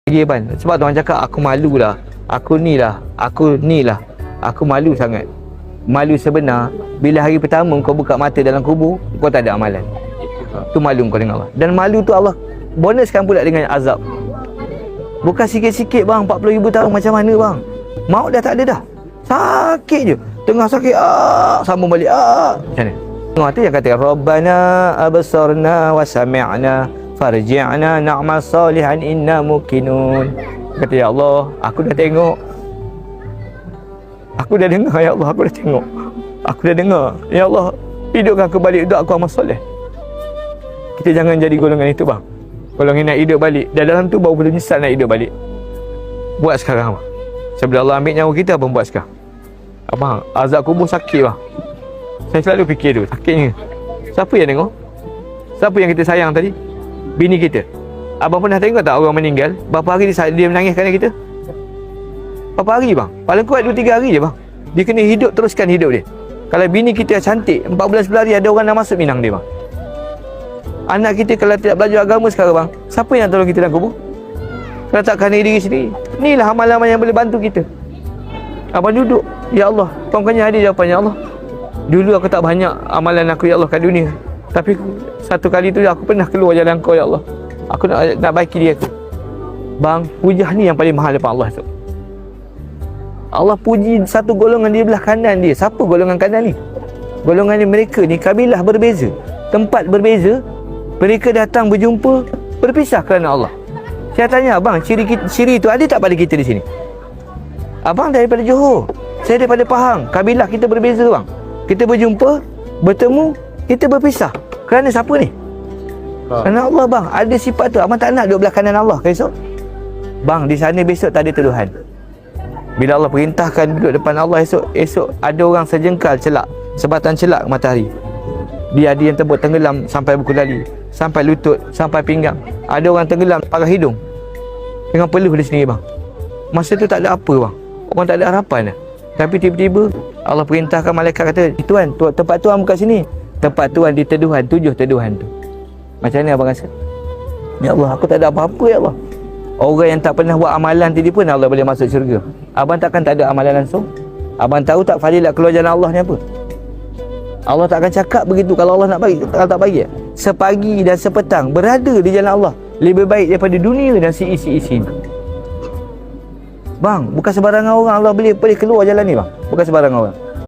lagi ban. Sebab tu orang cakap aku malu lah, aku ni lah, aku malu sangat. Malu sebenar bila hari pertama kau buka mata dalam kubur, kau tak ada amalan. Tu malu kau dengan Allah. Dan malu tu Allah bonuskan pula dengan azab. Bukan sikit-sikit bang, 40,000 tahun macam mana bang? Maut dah tak ada dah. Sakit je. Tengah sakit, sambung balik, macam mana? Tengok tu yang kata Rabbana absarna wa sami'na farji'na na'mal salihan inna muqinun. Kata ya Allah, aku dah tengok. Aku dah dengar ya Allah, aku dah tengok. Aku dah dengar. Ya Allah, hidupkan aku balik untuk aku amal soleh. Kita jangan jadi golongan itu bang. Golongan nak hidup balik. Dan dalam tu baru boleh nyesal nak hidup balik. Buat sekarang bang. Sebelum Allah ambil nyawa kita, abang buat sekarang. Abang, azab kubur sakit bang. Saya selalu fikir tu, sakitnya. Siapa yang tengok? Siapa yang kita sayang tadi? Bini kita. Abang pernah tengok tak orang meninggal? Berapa hari dia menangis kerana kita? Berapa hari bang? Paling kuat 2-3 hari je bang. Dia kena hidup, teruskan hidup dia. Kalau bini kita cantik, 14 hari ada orang nak masuk minang dia bang. Anak kita kalau tidak belajar agama sekarang bang, siapa yang tolong kita dalam kubur? Kalau tak kerana diri sendiri. Inilah amalan-amalan yang boleh bantu kita. Abang duduk, ya Allah, tuan-tuannya ada jawapannya. Allah, dulu aku tak banyak amalan aku ya Allah kat dunia, tapi satu kali tu aku pernah keluar jalan kau ya Allah. Aku nak baiki dia aku. Bang, hujah ni yang paling mahal depan Allah tu. Allah puji satu golongan di belah kanan dia. Siapa golongan kanan ni? Golongan ni, mereka ni kabilah berbeza, tempat berbeza. Mereka datang berjumpa, berpisah kerana Allah. Saya tanya abang, ciri itu ada tak pada kita di sini? Abang daripada Johor, saya daripada Pahang. Kabilah kita berbeza bang. Kita berjumpa, bertemu, kita berpisah. Kerana siapa ni? Kerana Allah bang. Ada sifat tu. Abang tak nak duduk belah kanan Allah ke esok? Bang, di sana besok tak ada tuduhan. Bila Allah perintahkan duduk depan Allah esok ada orang sejengkal celak, sebatan celak matahari. Dia ada yang tenggelam sampai berkulali, sampai lutut, sampai pinggang. Ada orang tenggelam pakai hidung dengan peluh di sini bang. Masa tu tak ada apa bang. Orang tak ada harapan dah. Tapi tiba-tiba Allah perintahkan malaikat kata, Tuan, tempat Tuan bukan sini. Tempat Tuan di teduhan, 7 teduhan tu. Macam mana abang rasa? Ya Allah, aku tak ada apa-apa ya Allah. Orang yang tak pernah buat amalan tadi pun Allah boleh masuk syurga. Abang takkan tak ada amalan langsung? Abang tahu tak fadilat keluar jalan Allah ni apa? Allah tak akan cakap begitu kalau Allah nak bagi, kalau tak bagi. Sepagi dan sepetang berada di jalan Allah lebih baik daripada dunia dan isi-isi. Bang, bukan sebarangan orang Allah boleh keluar jalan ni bang. Bukan sebarangan orang.